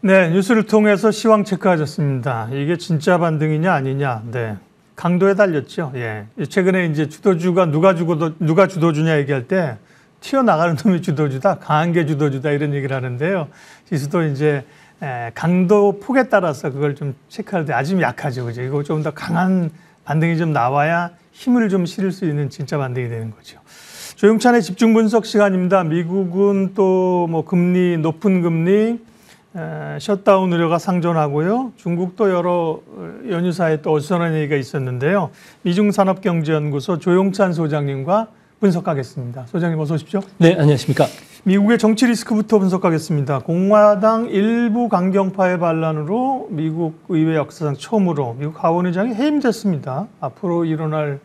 네, 뉴스를 통해서 시황 체크하셨습니다. 이게 진짜 반등이냐 아니냐. 네, 강도에 달렸죠. 예, 최근에 이제 주도주가 누가 주도주냐 얘기할 때 튀어나가는 놈이 주도주다, 강한 게 주도주다 이런 얘기를 하는데요. 지수도 이제 강도 폭에 따라서 그걸 좀 체크할 때 아주 약하죠, 그죠? 이거 좀 더 강한 반등이 좀 나와야 힘을 좀 실을 수 있는 진짜 반등이 되는 거죠. 조용찬의 집중 분석 시간입니다. 미국은 또 뭐 금리, 높은 금리, 셧다운 우려가 상존하고요. 중국도 여러 연휴 사이에 또 어수선한 얘기가 있었는데요. 미중산업경제연구소 조용찬 소장님과 분석하겠습니다. 소장님 어서 오십시오. 네, 안녕하십니까. 미국의 정치 리스크부터 분석하겠습니다. 공화당 일부 강경파의 반란으로 미국 의회 역사상 처음으로 미국 하원의장이 해임됐습니다. 앞으로 일어날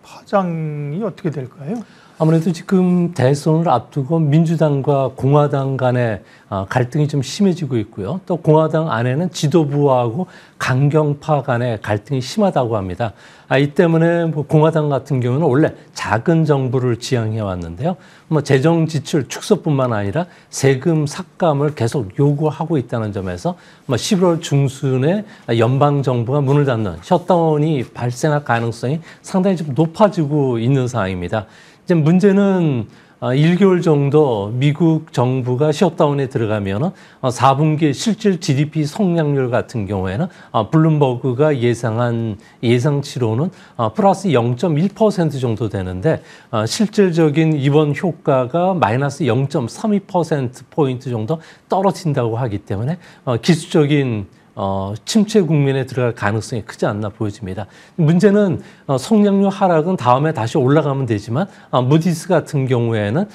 파장이 어떻게 될까요? 아무래도 지금 대선을 앞두고 민주당과 공화당 간의 갈등이 좀 심해지고 있고요. 또 공화당 안에는 지도부하고 강경파 간의 갈등이 심하다고 합니다. 이 때문에 뭐 공화당 같은 경우는 원래 작은 정부를 지향해 왔는데요. 뭐 재정 지출 축소뿐만 아니라 세금 삭감을 계속 요구하고 있다는 점에서 11월 중순에 연방 정부가 문을 닫는 셧다운이 발생할 가능성이 상당히 좀 높아지고 있는 상황입니다. 이제 문제는 1개월 정도 미국 정부가 셧다운에 들어가면 4분기 실질 GDP 성장률 같은 경우에는 블룸버그가 예상한 예상치로는 플러스 0.1% 정도 되는데 실질적인 이번 효과가 마이너스 0.32%포인트 정도 떨어진다고 하기 때문에 기술적인 침체 국면에 들어갈 가능성이 크지 않나 보여집니다. 문제는 성장률 하락은 다음에 다시 올라가면 되지만 무디스 같은 경우에는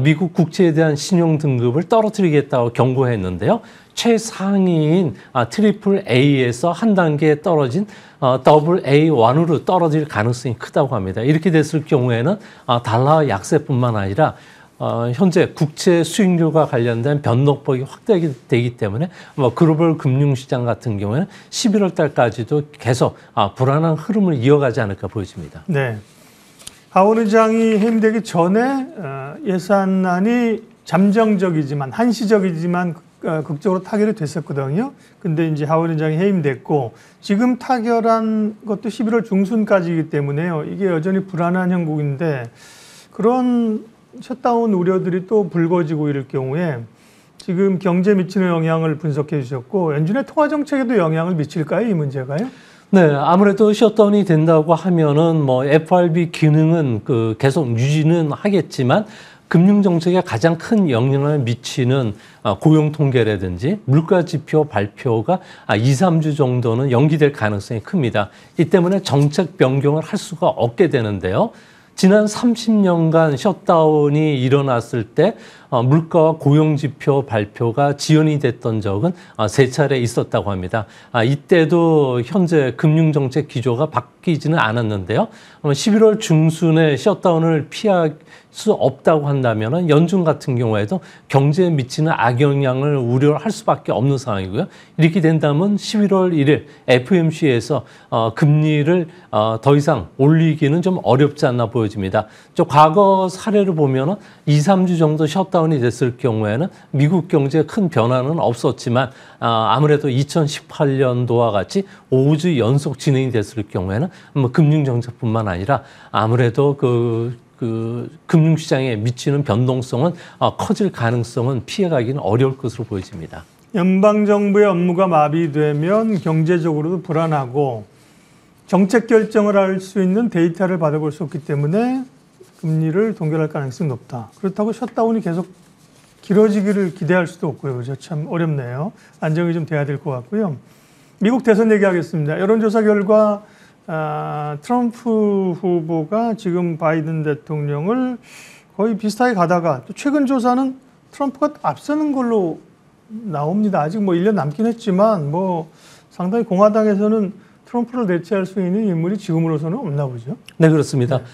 미국 국채에 대한 신용 등급을 떨어뜨리겠다고 경고했는데요. 최상위인 트리플 A에서 한 단계 떨어진 더블 A1으로 떨어질 가능성이 크다고 합니다. 이렇게 됐을 경우에는 달러 약세뿐만 아니라 현재 국채 수익률과 관련된 변동폭이 확대되기 때문에 글로벌 금융시장 같은 경우에는 11월 달까지도 계속 불안한 흐름을 이어가지 않을까 보여집니다. 네, 하원 의장이 해임되기 전에 예산안이 잠정적이지만 한시적이지만 극적으로 타결이 됐었거든요. 근데 이제 하원 의장이 해임됐고 지금 타결한 것도 11월 중순까지이기 때문에요. 이게 여전히 불안한 형국인데 그런 셧다운 우려들이 또 불거지고 이럴 경우에 지금 경제에 미치는 영향을 분석해 주셨고 연준의 통화 정책에도 영향을 미칠까요? 이 문제가요? 네, 아무래도 셧다운이 된다고 하면은 뭐 FRB 기능은 계속 유지는 하겠지만 금융 정책에 가장 큰 영향을 미치는 고용 통계라든지 물가 지표 발표가 2, 3주 정도는 연기될 가능성이 큽니다. 이 때문에 정책 변경을 할 수가 없게 되는데요. 지난 30년간 셧다운이 일어났을 때 물가와 고용지표 발표가 지연이 됐던 적은 3차례 있었다고 합니다. 이때도 현재 금융정책 기조가 바뀌지는 않았는데요. 11월 중순에 셧다운을 피할 수 없다고 한다면 연준 같은 경우에도 경제에 미치는 악영향을 우려할 수밖에 없는 상황이고요. 이렇게 된다면 11월 1일 FOMC에서 금리를 더 이상 올리기는 좀 어렵지 않나 보여집니다. 과거 사례를 보면 2, 3주 정도 셧다운이 됐을 경우에는 미국 경제에 큰 변화는 없었지만 아무래도 2018년도와 같이 5주 연속 진행이 됐을 경우에는 금융정책뿐만 아니라 아무래도 금융시장에 미치는 변동성은 커질 가능성은 피해가기는 어려울 것으로 보여집니다. 연방정부의 업무가 마비되면 경제적으로도 불안하고 정책 결정을 할 수 있는 데이터를 받아볼 수 없기 때문에 금리를 동결할 가능성이 높다. 그렇다고 셧다운이 계속 길어지기를 기대할 수도 없고요. 그죠? 참 어렵네요. 안정이 좀 돼야 될 것 같고요. 미국 대선 얘기하겠습니다. 여론조사 결과 트럼프 후보가 지금 바이든 대통령을 거의 비슷하게 가다가 또 최근 조사는 트럼프가 앞서는 걸로 나옵니다. 아직 뭐 1년 남긴 했지만 뭐 상당히 공화당에서는 트럼프를 대체할 수 있는 인물이 지금으로서는 없나 보죠. 네, 그렇습니다. 네.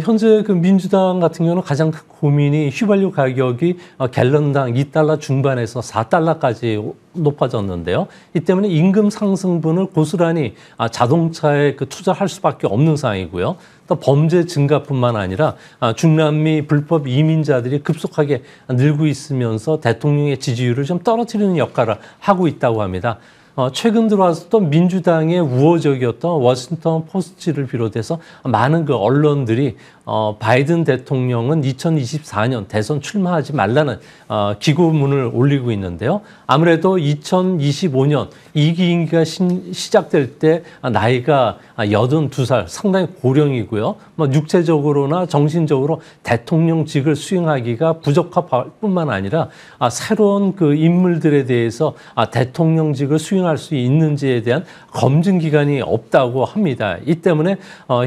현재 그 민주당 같은 경우는 가장 큰 고민이 휘발유 가격이 갤런당 2달러 중반에서 4달러까지 높아졌는데요. 이 때문에 임금 상승분을 고스란히 자동차에 그 투자할 수밖에 없는 상황이고요. 또 범죄 증가뿐만 아니라 중남미 불법 이민자들이 급속하게 늘고 있으면서 대통령의 지지율을 좀 떨어뜨리는 역할을 하고 있다고 합니다. 최근 들어와서 또 민주당의 우호적이었던 워싱턴 포스트를 비롯해서 많은 그 언론들이 바이든 대통령은 2024년 대선 출마하지 말라는 기고문을 올리고 있는데요. 아무래도 2025년 2기 임기가 시작될 때 나이가 82살, 상당히 고령이고요. 육체적으로나 정신적으로 대통령직을 수행하기가 부족할 뿐만 아니라 새로운 그 인물들에 대해서 대통령직을 수행할 수 있는지에 대한 검증 기간이 없다고 합니다. 이 때문에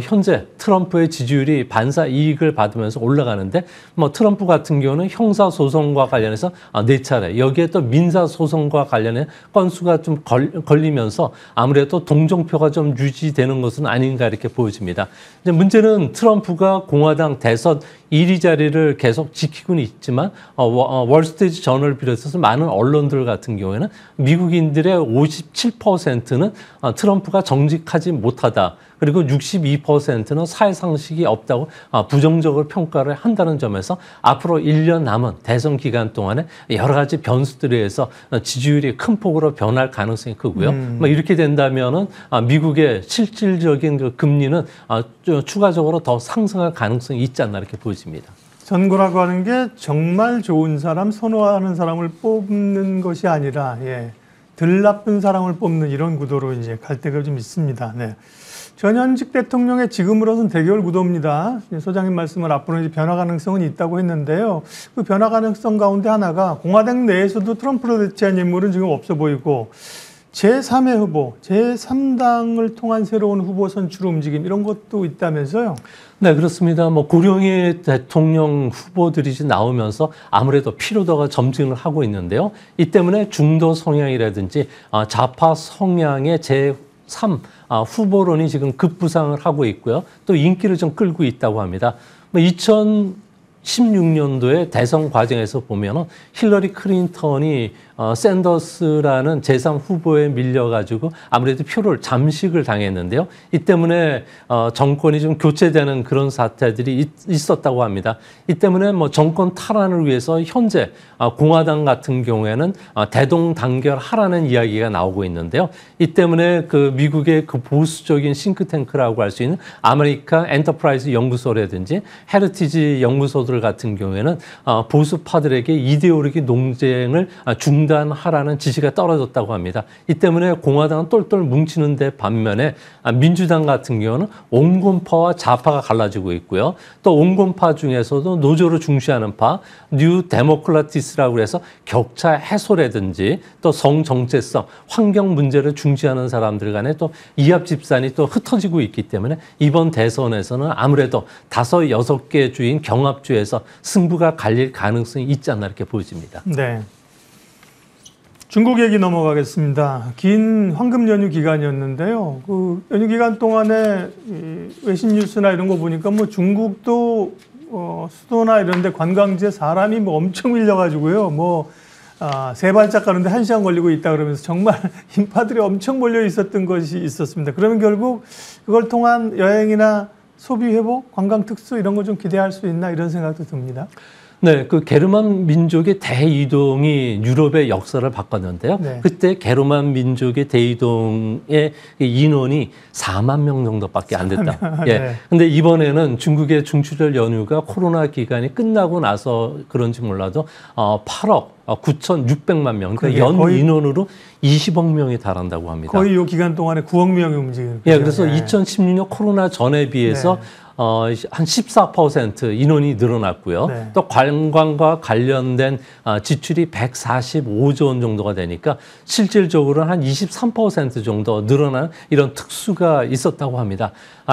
현재 트럼프의 지지율이 반사 이익을 받으면서 올라가는데 트럼프 같은 경우는 형사 소송과 관련해서 4차례, 여기에 또 민사 소송과 관련해 건수가 좀 걸리면서 아무래도 동정표가 좀 유지되는 것은 아닌가 이렇게 보여집니다. 이제 문제는 트럼프가 공화당 대선 1위 자리를 계속 지키고는 있지만 월스트리트 저널을 비롯해서 많은 언론들 같은 경우에는 미국인들의 57%는 트럼프가 정직하지 못하다. 그리고 62%는 사회상식이 없다고 부정적으로 평가를 한다는 점에서 앞으로 1년 남은 대선 기간 동안에 여러 가지 변수들에 의해서 지지율이 큰 폭으로 변할 가능성이 크고요. 이렇게 된다면은 미국의 실질적인 그 금리는 추가적으로 더 상승할 가능성이 있지 않나 이렇게 보여집니다. 선거라고 하는 게 정말 좋은 사람, 선호하는 사람을 뽑는 것이 아니라 덜 나쁜 사람을 뽑는 이런 구도로 이제 갈 때가 좀 있습니다. 네. 전현직 대통령의 지금으로서는 대결 구도입니다. 소장님 말씀을 앞으로 이제 변화 가능성은 있다고 했는데요. 그 변화 가능성 가운데 하나가 공화당 내에서도 트럼프를 대체한 인물은 지금 없어 보이고 제3의 후보, 제3당을 통한 새로운 후보 선출 움직임 이런 것도 있다면서요? 네, 그렇습니다. 고령의 대통령 후보들이 나오면서 아무래도 피로도가 점증을 하고 있는데요. 이 때문에 중도 성향이라든지 좌파 성향의 제3 후보론이 지금 급부상을 하고 있고요. 또 인기를 좀 끌고 있다고 합니다. 2016년도에 대선 과정에서 보면은 힐러리 클린턴이 샌더스라는 제3 후보에 밀려가지고 아무래도 표를 잠식을 당했는데요. 이 때문에 정권이 좀 교체되는 그런 사태들이 있었다고 합니다. 이 때문에 정권 탈환을 위해서 현재 공화당 같은 경우에는 대동단결하라는 이야기가 나오고 있는데요. 이 때문에 그 미국의 그 보수적인 싱크탱크라고 할 수 있는 아메리카 엔터프라이즈 연구소라든지 헤리티지 연구소들 같은 경우에는 보수파들에게 이데올로기 논쟁을 중단하라는 지시가 떨어졌다고 합니다. 이 때문에 공화당은 똘똘 뭉치는 데 반면에 민주당 같은 경우는 온건파와 좌파가 갈라지고 있고요. 또 온건파 중에서도 노조를 중시하는 파, 뉴 데모크라티스라고 해서 격차 해소라든지 또 성정체성, 환경 문제를 중시하는 사람들 간에 또 이합 집산이 또 흩어지고 있기 때문에 이번 대선에서는 아무래도 5, 6개 주인 경합주에서 승부가 갈릴 가능성이 있지 않나 이렇게 보여집니다. 네. 중국 얘기 넘어가겠습니다. 긴 황금 연휴 기간이었는데요. 그 연휴 기간 동안에 외신 뉴스나 이런 거 보니까 중국도 수도나 이런 데 관광지에 사람이 엄청 밀려가지고요. 세 발짝 가는데 1시간 걸리고 있다 그러면서 정말 인파들이 엄청 몰려 있었던 것이 있었습니다. 그러면 결국 그걸 통한 여행이나 소비 회복, 관광 특수 이런 거 좀 기대할 수 있나 이런 생각도 듭니다. 네, 그 게르만 민족의 대이동이 유럽의 역사를 바꿨는데요. 네. 그때 게르만 민족의 대이동의 인원이 4만 명 정도밖에 안 됐다. 예. 네. 근데 이번에는 중국의 중추절 연휴가 코로나 기간이 끝나고 나서 그런지 몰라도 8억 9,600만 명, 그러니까 연 인원으로 20억 명이 달한다고 합니다. 거의 이 기간 동안에 9억 명이 움직이는. 예, 그래서 2016년 코로나 전에 비해서 한 14% 인원이 늘어났고요. 네. 또 관광과 관련된 지출이 145조 원 정도가 되니까 실질적으로는 한 23% 정도 늘어난 이런 특수가 있었다고 합니다.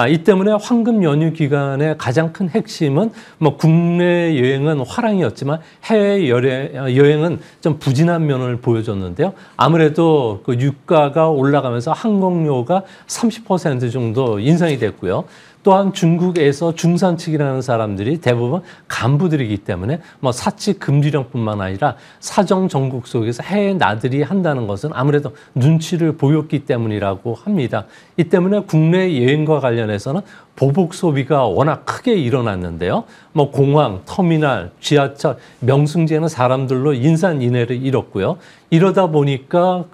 이 때문에 황금 연휴 기간의 가장 큰 핵심은 국내 여행은 화랑이었지만 해외 여행은 좀 부진한 면을 보여줬는데요. 아무래도 그 유가가 올라가면서 항공료가 30% 정도 인상이 됐고요. 또한 중국에서 중산층이라는 사람들이 대부분 간부들이기 때문에 뭐 사치 금지령뿐만 아니라 사정 정국 속에서 해외 나들이 한다는 것은 아무래도 눈치를 보였기 때문이라고 합니다. 이 때문에 국내 여행과 관련해서는 보복 소비가 워낙 크게 일어났는데요. 뭐 공항, 터미널, 지하철, 명승지에는 사람들로 인산인해를 잃었고요. 이러다 보니까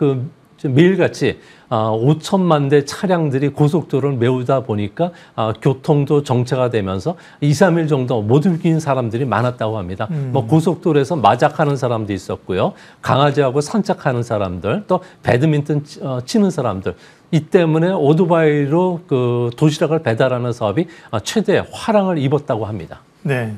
매일같이 5천만 대 차량들이 고속도로를 메우다 보니까 교통도 정체가 되면서 2, 3일 정도 못 움직인 사람들이 많았다고 합니다. 뭐 고속도로에서 마작하는 사람도 있었고요. 강아지하고 산책하는 사람들, 또 배드민턴 치는 사람들. 이 때문에 오토바이로 그 도시락을 배달하는 사업이 최대 화랑을 입었다고 합니다. 네.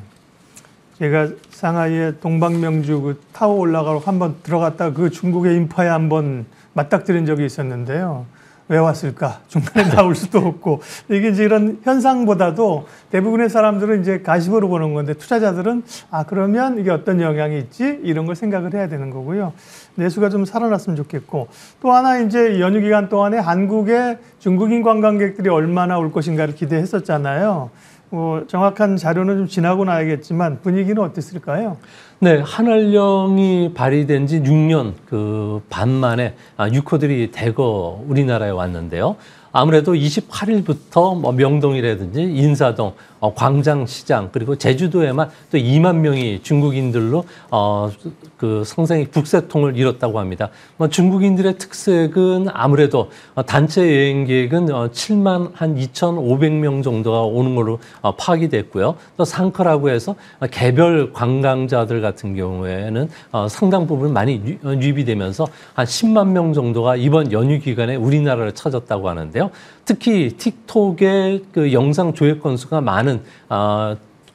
제가 상하이의 동방명주 그 타워 올라가고 한번 들어갔다 그 중국의 인파에 한번 맞닥뜨린 적이 있었는데요. 왜 왔을까? 중간에 나올 수도 없고. 이게 이제 이런 현상보다도 대부분의 사람들은 이제 가십으로 보는 건데 투자자들은 그러면 이게 어떤 영향이 있지? 이런 걸 생각을 해야 되는 거고요. 내수가 좀 살아났으면 좋겠고. 또 하나 이제 연휴 기간 동안에 한국에 중국인 관광객들이 얼마나 올 것인가를 기대했었잖아요. 정확한 자료는 좀 지나고 나야겠지만 분위기는 어땠을까요? 네, 한월령이 발의된 지 6년 반 만에 6호들이 대거 우리나라에 왔는데요. 아무래도 28일부터 뭐 명동이라든지 인사동, 광장시장 그리고 제주도에만 또 2만 명이 중국인들로 상당히 북새통을 이뤘다고 합니다. 뭐 중국인들의 특색은 아무래도 단체 여행 계획은 7만 한 2,500명 정도가 오는 걸로 파악이 됐고요. 또 상커라고 해서 개별 관광자들 같은 경우에는 상당 부분 많이 유입되면서 한 10만 명 정도가 이번 연휴 기간에 우리나라를 찾았다고 하는데요. 특히 틱톡의 그 영상 조회 건수가 많은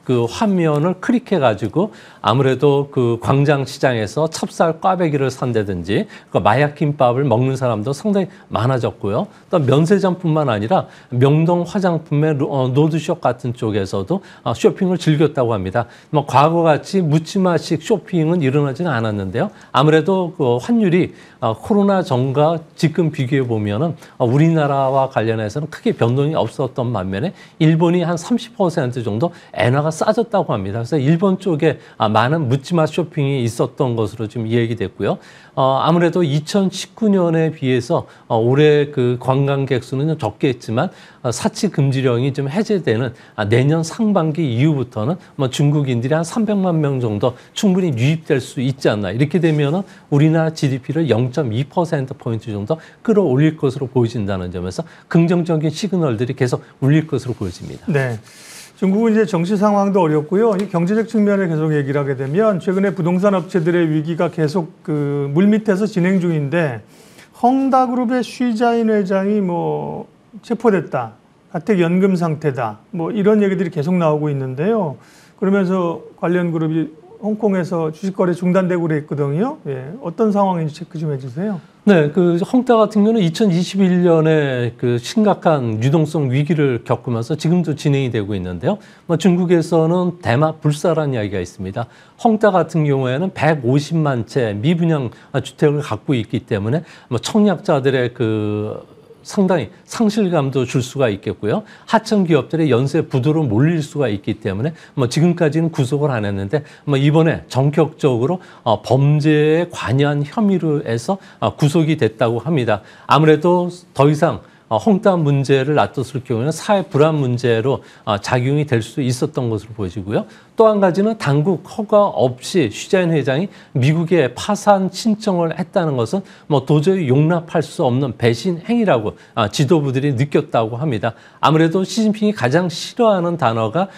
그 화면을 클릭해가지고 아무래도 그 광장시장에서 찹쌀 꽈배기를 산다든지 그 마약김밥을 먹는 사람도 상당히 많아졌고요. 또 면세점뿐만 아니라 명동 화장품의 로드숍 같은 쪽에서도 쇼핑을 즐겼다고 합니다. 뭐 과거같이 묻지마식 쇼핑은 일어나지는 않았는데요. 아무래도 그 환율이 코로나 전과 지금 비교해 보면은 우리나라와 관련해서는 크게 변동이 없었던 반면에 일본이 한 30% 정도 엔화가 싸졌다고 합니다. 그래서 일본 쪽에 많은 묻지마 쇼핑이 있었던 것으로 지금 얘기됐고요. 아무래도 2019년에 비해서 올해 그 관광객 수는 적겠지만 사치 금지령이 좀 해제되는 내년 상반기 이후부터는 뭐 중국인들이 한 300만 명 정도 충분히 유입될 수 있지 않나. 이렇게 되면은 우리나라 GDP를 0.2%포인트 정도 끌어올릴 것으로 보여진다는 점에서 긍정적인 시그널들이 계속 울릴 것으로 보여집니다. 네. 중국은 이제 정치 상황도 어렵고요. 이 경제적 측면을 계속 얘기를 하게 되면 최근에 부동산 업체들의 위기가 계속 그 물밑에서 진행 중인데 헝다그룹의 쉬자인 회장이 뭐 체포됐다. 가택 연금 상태다. 뭐 이런 얘기들이 계속 나오고 있는데요. 그러면서 관련 그룹이 홍콩에서 주식 거래 중단되고 그랬거든요. 예. 어떤 상황인지 체크 좀 해주세요. 네, 그 헝다 같은 경우는 2021년에 그 심각한 유동성 위기를 겪으면서 지금도 진행이 되고 있는데요. 뭐 중국에서는 대마 불사라는 이야기가 있습니다. 헝다 같은 경우에는 150만 채 미분양 주택을 갖고 있기 때문에 뭐 청약자들의 상당히 상실감도 줄 수가 있겠고요. 하청 기업들의 연쇄 부도로 몰릴 수가 있기 때문에 뭐 지금까지는 구속을 안 했는데 뭐 이번에 전격적으로 범죄에 관여한 혐의로 해서 구속이 됐다고 합니다. 아무래도 더 이상 헝다 문제를 놔뒀을 경우에는 사회 불안 문제로 작용이 될 수 있었던 것으로 보여지고요. 또 한 가지는 당국 허가 없이 쉬자인 회장이 미국에 파산 신청을 했다는 것은 뭐 도저히 용납할 수 없는 배신 행위라고 지도부들이 느꼈다고 합니다. 아무래도 시진핑이 가장 싫어하는 단어가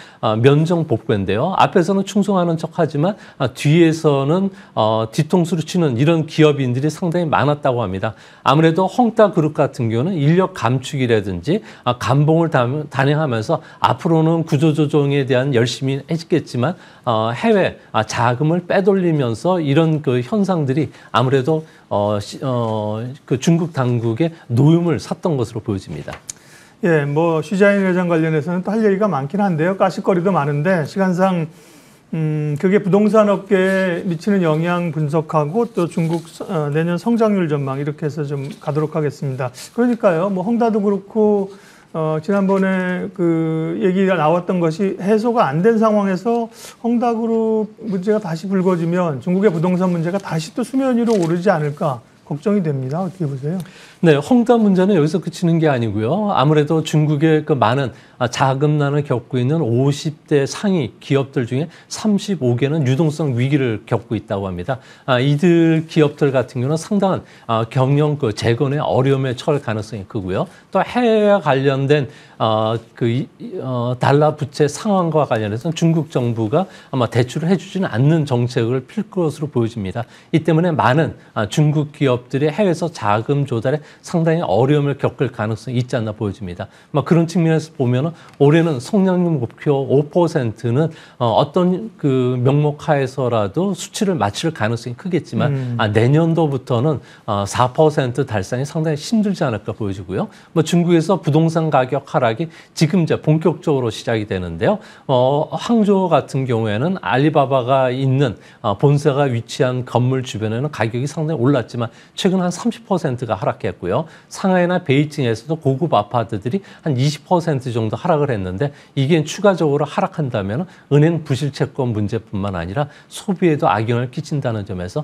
면정복구인데요. 앞에서는 충성하는 척하지만 뒤에서는 뒤통수를 치는 이런 기업인들이 상당히 많았다고 합니다. 아무래도 헝다 그룹 같은 경우는 인력 감축이라든지 감봉을 단행하면서 앞으로는 구조조정에 대한 열심히 했겠지만 해외 자금을 빼돌리면서 이런 그 현상들이 아무래도 그 중국 당국의 노임을 샀던 것으로 보여집니다. 예, 뭐 쉬자인 회장 관련해서는 또 할 얘기가 많긴 한데요. 까짓거리도 많은데 시간상 그게 부동산 업계에 미치는 영향 분석하고 또 중국 내년 성장률 전망 이렇게 해서 좀 가도록 하겠습니다. 그러니까요, 뭐 헝다도 그렇고 지난번에 그 얘기가 나왔던 것이 해소가 안 된 상황에서 헝다그룹 문제가 다시 불거지면 중국의 부동산 문제가 다시 또 수면 위로 오르지 않을까 걱정이 됩니다. 어떻게 보세요? 네, 헝다 문제는 여기서 그치는 게 아니고요. 아무래도 중국의 그 많은 자금난을 겪고 있는 50대 상위 기업들 중에 35개는 유동성 위기를 겪고 있다고 합니다. 이들 기업들 같은 경우는 상당한 경영 그 재건의 어려움에 처할 가능성이 크고요. 또 해외와 관련된 달러 부채 상황과 관련해서 중국 정부가 아마 대출을 해주지는 않는 정책을 필 것으로 보여집니다. 이 때문에 많은 중국 기업들이 해외에서 자금 조달에 상당히 어려움을 겪을 가능성이 있지 않나 보여집니다. 그런 측면에서 보면 올해는 성장률 목표 5%는 어떤 그 명목 하에서라도 수치를 맞출 가능성이 크겠지만 내년도부터는 4% 달성이 상당히 힘들지 않을까 보여지고요. 중국에서 부동산 가격 하락이 지금 이제 본격적으로 시작이 되는데요. 항저우 같은 경우에는 알리바바가 있는 본사가 위치한 건물 주변에는 가격이 상당히 올랐지만 최근 한 30%가 하락했고요. 상하이나 베이징에서도 고급 아파트들이 한 20% 정도 하락을 했는데 이게 추가적으로 하락한다면 은행 부실 채권 문제뿐만 아니라 소비에도 악영향을 끼친다는 점에서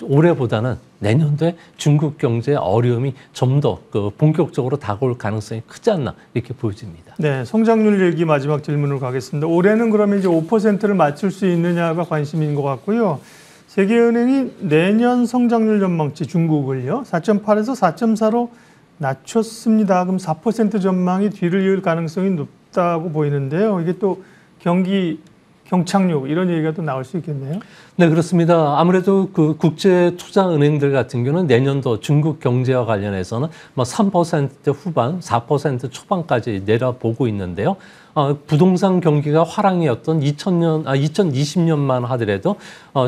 올해보다는 내년도에 중국 경제의 어려움이 좀 더 본격적으로 다가올 가능성이 크지 않나 이렇게 보여집니다. 네, 성장률 얘기 마지막 질문으로 가겠습니다. 올해는 그러면 이제 5%를 맞출 수 있느냐가 관심인 것 같고요. 세계은행이 내년 성장률 전망치 중국을요 4.8에서 4.4로 낮췄습니다. 그럼 4% 전망이 뒤를 이을 가능성이 높다고 보이는데요. 이게 또 경기 경착륙 이런 얘기가 또 나올 수 있겠네요. 네, 그렇습니다. 아무래도 그 국제 투자 은행들 같은 경우는 내년도 중국 경제와 관련해서는 3% 후반, 4% 초반까지 내려보고 있는데요. 부동산 경기가 화랑이었던 2020년만 하더라도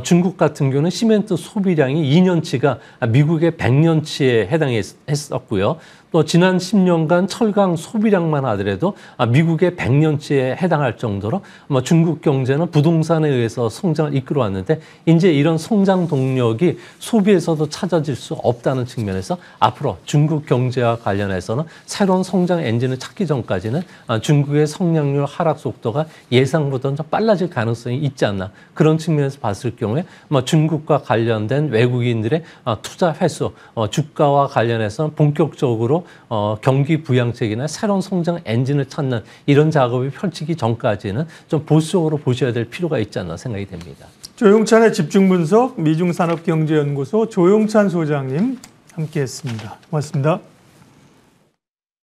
중국 같은 경우는 시멘트 소비량이 2년치가 미국의 100년치에 해당했었고요. 또 지난 10년간 철강 소비량만 하더라도 미국의 100년치에 해당할 정도로 중국 경제는 부동산에 의해서 성장을 이끌어왔는데 이제 이런 성장 동력이 소비에서도 찾아질 수 없다는 측면에서 앞으로 중국 경제와 관련해서는 새로운 성장 엔진을 찾기 전까지는 중국의 성장률 하락 속도가 예상보다는 좀 빨라질 가능성이 있지 않나 그런 측면에서 봤을 경우에 중국과 관련된 외국인들의 투자 횟수, 주가와 관련해서 본격적으로 경기 부양책이나 새로운 성장 엔진을 찾는 이런 작업이 펼치기 전까지는 좀 보수적으로 보셔야 될 필요가 있지 않나 생각이 됩니다. 조용찬의 집중분석 미중산업경제연구소 조용찬 소장님 함께했습니다. 고맙습니다.